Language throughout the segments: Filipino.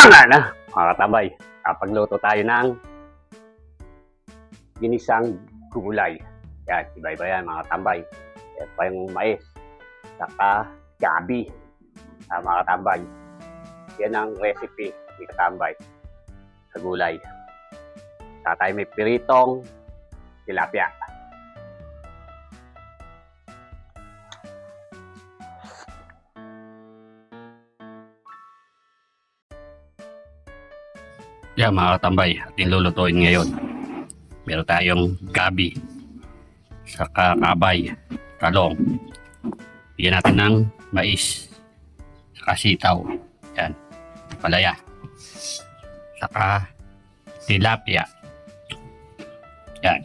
Tama na, mga katabay. Kapagluto tayo ng ginisang gulay. Yan, iba-iba yan mga katambay. Yan pa yung mais, saka gabi. Mga katambay. Yan ang recipe ni katambay sa gulay. Saka tayo may piritong tilapia. Yan mga katambay, ating lulutuin ngayon. Meron tayong gabi, saka kabay, talong. Bigyan natin ng mais, saka sitaw, yan, palaya, saka tilapia. Yan.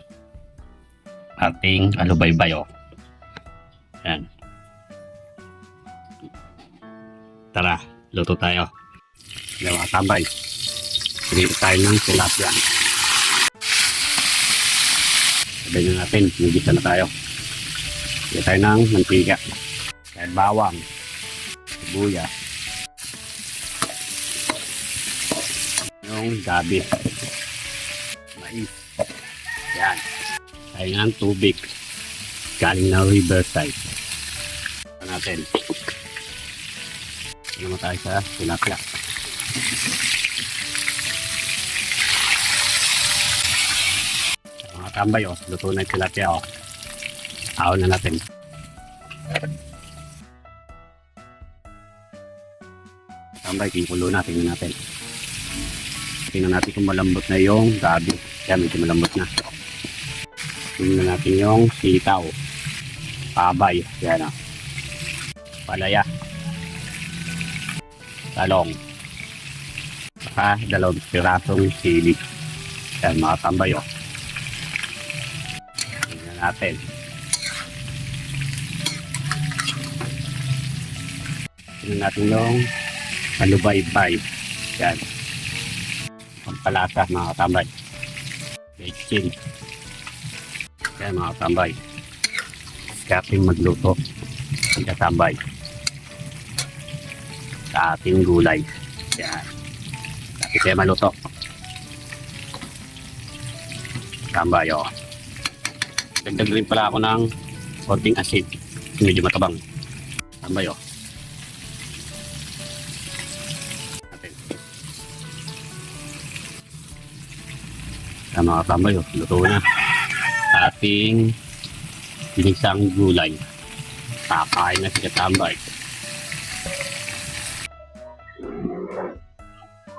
Ating alubaybay. Yan. Tara, luto tayo. Yan mga katambay. Piliin tayo ng tilapia. Sabihin na natin, nagisa na tayo. Piliin tayo ng mantika. Kaya bawang, sibuyas, yung gabi, mais. Yan. Tayo ng tubig. Galing na riverside. Ito natin. Ito naman tayo sa tilapia. Mga tambay, luto na yung tilapia. Ahon na natin. Tambay, kinukulo na, tingnan natin. Tingnan natin kung malambot na yung gabi. Yan, medyo malambot na. Tingnan natin yung sitaw, kabay, yan palaya, talong, saka 2 pirasong sili. Yan mga tambay. Tingnan natin. Tingnan natin yung alubaybay. Yan. Pampalasa mga katambay. Bechin. Yan mga katambay. Ating magluto. Ang katambay. Sa ating gulay. Yan. Dati tayo maluto. Katambay. Dagdag rin pala ako ng konting asin. Medyo matabang. Katambay. Yan mga katambay. Luto na. Ating ginisang gulay. Kakain na si katambay.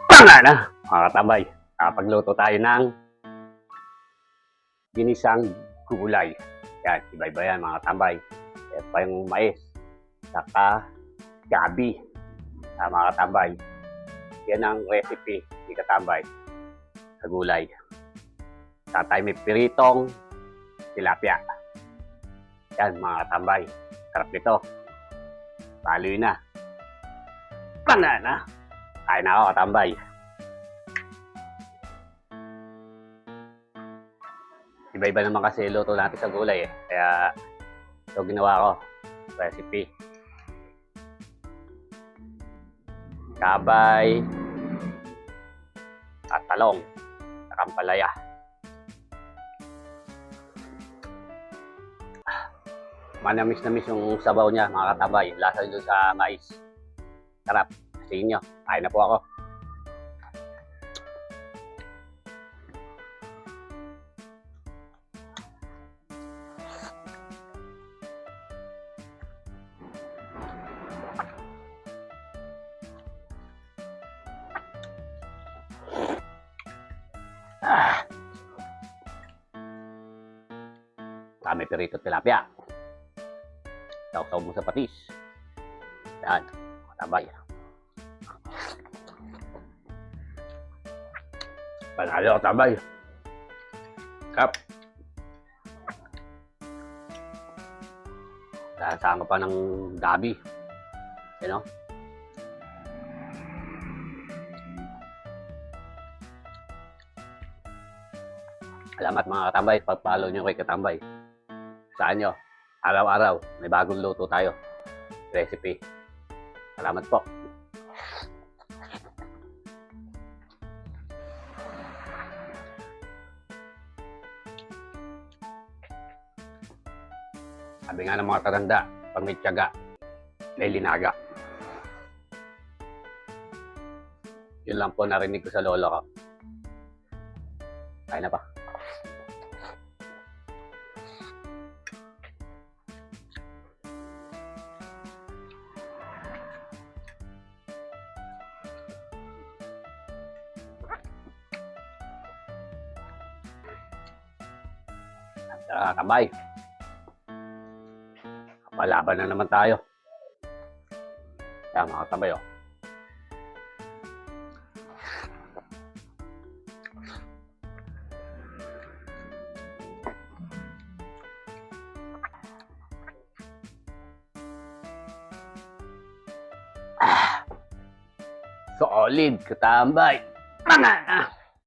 Tama na, mga katambay. Kapagluto tayo ng ginisang gulay. Yan, iba-iba yan mga katambay. Yan pa yung mais, saka gabi. Mga katambay. Yan ang recipe ni katambay sa gulay. Saka tayo may piritong tilapia. Yan mga katambay. Sarap nito. Paloy na. Banana. Kain na ako katambay. Iba-iba naman kasi luto natin sa gulay . Kaya ito ginawa ko. Recipe. Kabay. At talong. At palaya. Manamis-namis yung sabaw niya mga katambay. Lasa doon sa mais. Sarap. Sa inyo. Kain na po ako. Kami perito tilapia. Tawag mo sa patis. Yan. Matabay. Panalo tabay. Kap. Kasama pa ng gabi. You know? Salamat mga katambay. Pag-follow nyo kay katambay. Saan nyo? Araw-araw, may bagong luto tayo. Recipe. Salamat po. Sabi nga ng mga tatanda, pag may tiyaga, may linaga. Yun lang po narinig ko sa lolo ko. Kaya na pa. Tambay. Palaban na naman tayo. Kaya mga tambay, oh. Solid, katambay. Mga